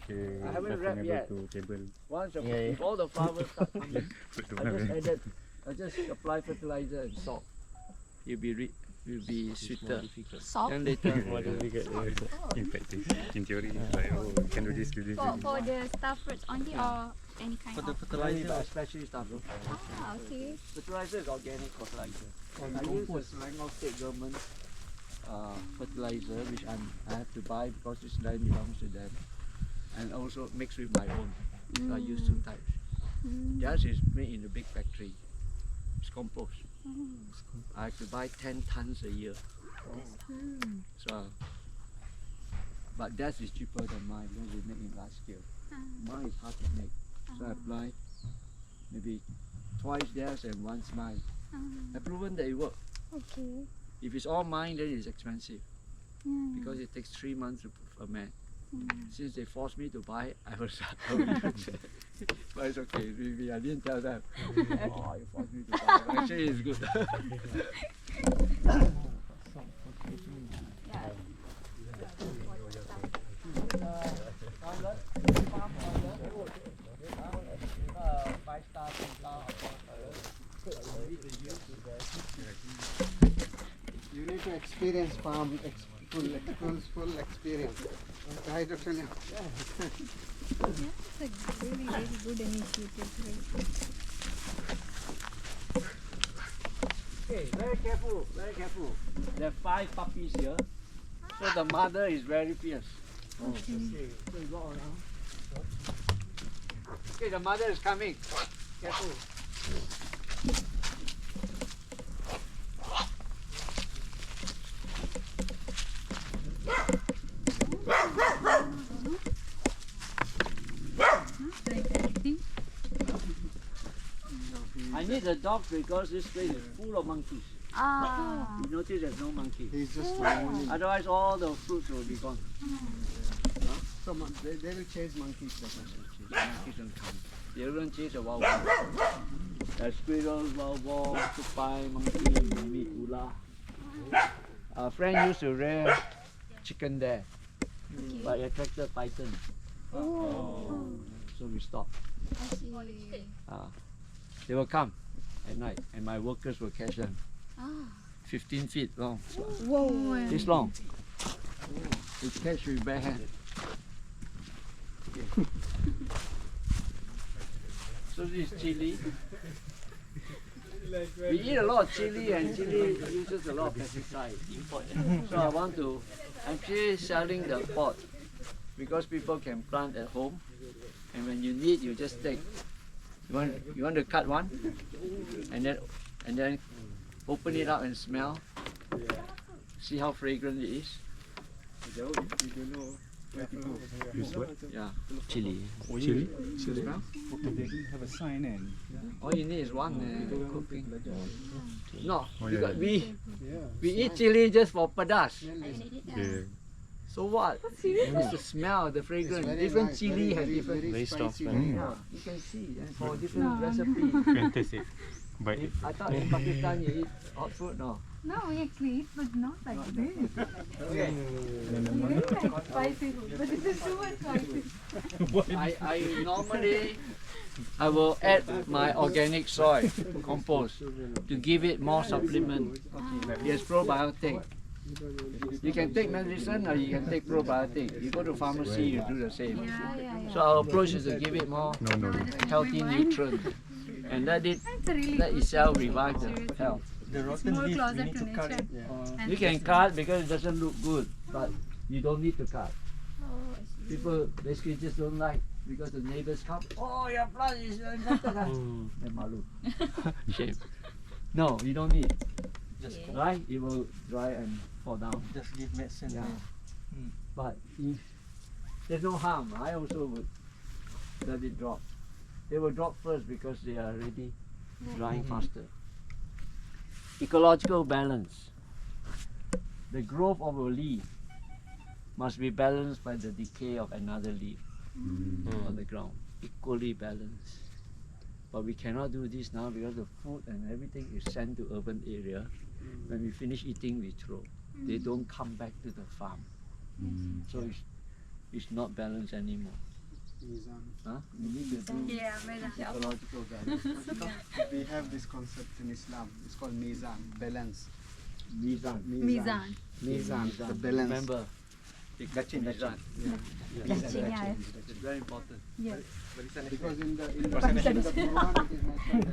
I haven't wrapped yet. Once if all the flowers start coming, I just apply fertilizer and salt. You'll be sweeter. Salt? And later, Infected. In theory, like, oh, you can do this, do this. For the star fruits only or any kind of? fertilizer, especially starter. Ah, okay. Fertilizer is organic fertilizer. I use the Selangor State Government fertilizer, which I have to buy because this land belongs to them, and also mixed with my own. So I use two types. Theirs is made in a big factory. It's compost. I have to buy 10 tons a year. So, but theirs is cheaper than mine because we make it large scale. Mine is hard to make. So I apply maybe twice theirs and once mine. I've proven that it works. Okay. If it's all mine, then it's expensive because it takes 3 months to ferment. Since they forced me to buy it, I was but it's okay. Maybe I didn't tell them. Oh, you forced me to buy it. Actually, it's good. You need to experience farm, full experience. Right, Dr. Liang? Yeah, it's a really, really good initiative. Okay, very careful, very careful. There are 5 puppies here. So the mother is very fierce. So you go around. Okay, the mother is coming. Careful. I need the dogs because this place is full of monkeys. Ah. You notice there's no monkey. He's just roaming. Otherwise all the fruits will be gone. So they will chase monkeys. Monkeys don't come. They don't chase the wild boar. There's squirrels, wild boar, tupai, monkey, mimi, ula. Our friend used to rear chicken there, but it attracted python. So we stopped. I see. They will come at night and my workers will catch them. 15 feet long. Whoa. This long. We catch with bare hand. So this is chili. We eat a lot of chili and chili uses a lot of pesticide. So I'm actually selling the pot because people can plant at home and when you need you just take. You want to cut one and then open it up and smell. See how fragrant it is. Use what? Yeah. Chili. Chili. Smell? They have a sign and. All you need is one cooking. No, yeah. we eat chili just for pedas. Yeah. So what? It's the smell, the fragrance. Different nice, chili has different. Very strong smell. Yeah, you can see, and for different recipes. You can taste it. But I thought in Pakistan you eat hot food, no? No, we actually eat, but not like this. Okay. We do like spicy food, but this is too much spicy. I normally I will add my organic soil compost to give it more supplement. Yes, probiotic. You can take medicine or you can take probiotic. You go to pharmacy, you do the same. So our approach is to give it more healthy nutrients and let itself revive the health. The rotten leaf, we need to cut it. You can cut because it doesn't look good, but you don't need to cut. People basically just don't like because the neighbors come, oh your plant is they're malu. Shame. No, you don't need. Just Right? It will dry and fall down. just give medicine. Yeah. there. But if there's no harm, I also would let it drop. They will drop first because they are already drying faster. Ecological balance. The growth of a leaf must be balanced by the decay of another leaf on the ground. Equally balanced. But we cannot do this now because the food and everything is sent to urban area. When we finish eating, we throw. They don't come back to the farm. So it's not balanced anymore. Mizan. Huh? We need to do Yeah, mezan. ecological balance. We have this concept in Islam. It's called Mizan, balance. Mizan. Mizan. Mizan, the balance. Remember, Mizan. Touching, yeah. It's very important. Yes. Because in the Quran it is mentioned